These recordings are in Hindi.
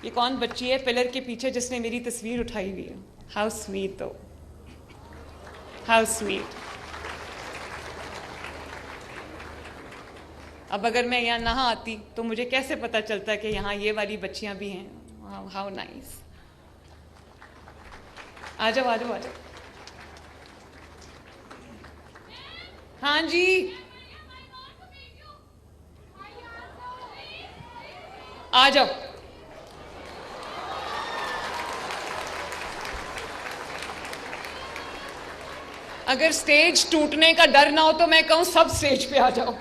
ये कौन बच्ची है पिलर के पीछे जिसने मेरी तस्वीर उठाई हुई है? हाउ स्वीट दो, हाउ स्वीट। अब अगर मैं यहाँ ना आती तो मुझे कैसे पता चलता कि यहाँ ये वाली बच्चियां भी हैं। How nice. आ जाओ आ जाओ आ जाओ। हाँ जी, आ जाओ। अगर स्टेज टूटने का डर ना हो तो मैं कहूं सब स्टेज पे आ जाओ।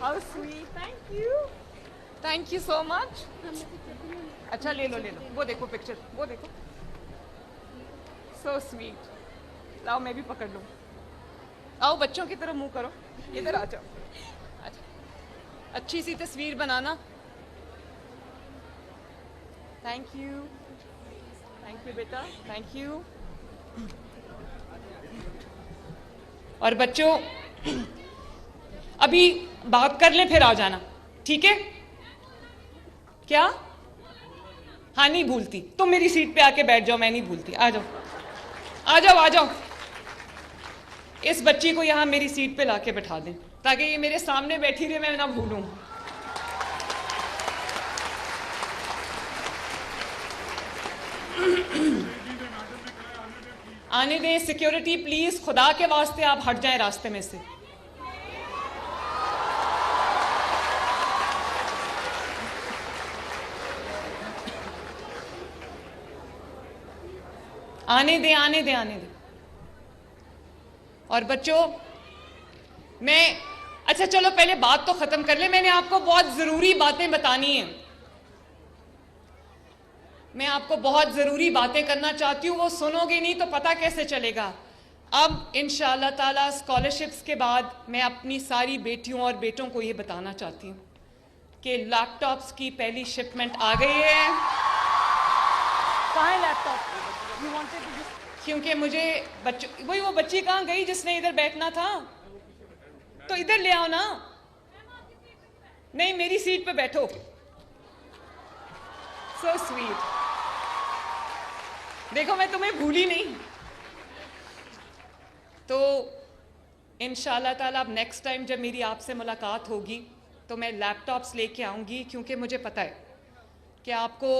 How sweet, thank you so much. अच्छा ले लो, वो देखो पिक्चर, वो देखो, सो स्वीट। लाओ मैं भी पकड़ लूं। आओ बच्चों की तरफ मुंह करो, इधर आ जाओ। अच्छा, अच्छी सी तस्वीर बनाना। थैंक यू बेटा, थैंक यू। और बच्चों अभी बात कर ले फिर आ जाना, ठीक है क्या? हाँ नहीं भूलती, तुम मेरी सीट पे आके बैठ जाओ, मैं नहीं भूलती। आ जाओ आ जाओ आ जाओ। इस बच्ची को यहां मेरी सीट पे लाके बैठा दें ताकि ये मेरे सामने बैठी रहे, मैं ना भूलूं। आने दें सिक्योरिटी प्लीज, खुदा के वास्ते आप हट जाएं रास्ते में से। आने दें आने दें आने दें। और बच्चों मैं, अच्छा चलो पहले बात तो खत्म कर ले। मैंने आपको बहुत जरूरी बातें बतानी है, मैं आपको बहुत जरूरी बातें करना चाहती हूं। वो सुनोगे नहीं तो पता कैसे चलेगा। अब इंशाअल्लाह ताला स्कॉलरशिप्स के बाद मैं अपनी सारी बेटियों और बेटों को ये बताना चाहती हूँ कि लैपटॉप्स की पहली शिपमेंट आ गई है। कहाँ है लैपटॉप? क्योंकि मुझे बच्चों, वही वो बच्ची कहाँ गई जिसने इधर बैठना था? तो इधर ले आओ ना। नहीं मेरी सीट पे बैठो। So sweet. देखो मैं तुम्हें भूली नहीं। तो इंशाल्लाह ताला अब नेक्स्ट टाइम जब मेरी आपसे मुलाकात होगी तो मैं लैपटॉप्स लेके आऊँगी, क्योंकि मुझे पता है कि आपको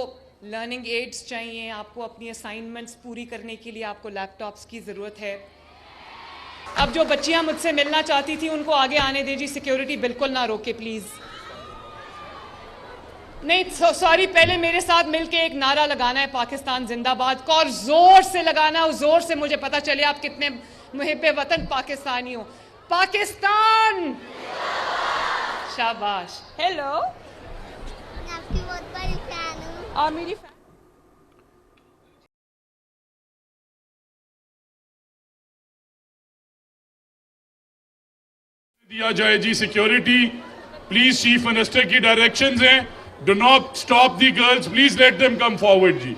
लर्निंग एड्स चाहिए, आपको अपनी असाइनमेंट्स पूरी करने के लिए आपको लैपटॉप्स की ज़रूरत है। अब जो बच्चियां मुझसे मिलना चाहती थी उनको आगे आने दीजिए, सिक्योरिटी बिल्कुल ना रोके प्लीज़। नहीं सॉरी, पहले मेरे साथ मिलके एक नारा लगाना है, पाकिस्तान जिंदाबाद का, और जोर से लगाना है, जोर से मुझे पता चले आप कितने मुहिब्बे वतन पाकिस्तानी हो। पाकिस्तान शाबाश। हेलो, आपकी बहुत बड़ी फैन हूँ। और मेरी दिया जाए जी सिक्योरिटी प्लीज। चीफ मिनिस्टर की डायरेक्शंस हैं, do not stop the girls, please let them come forward ji.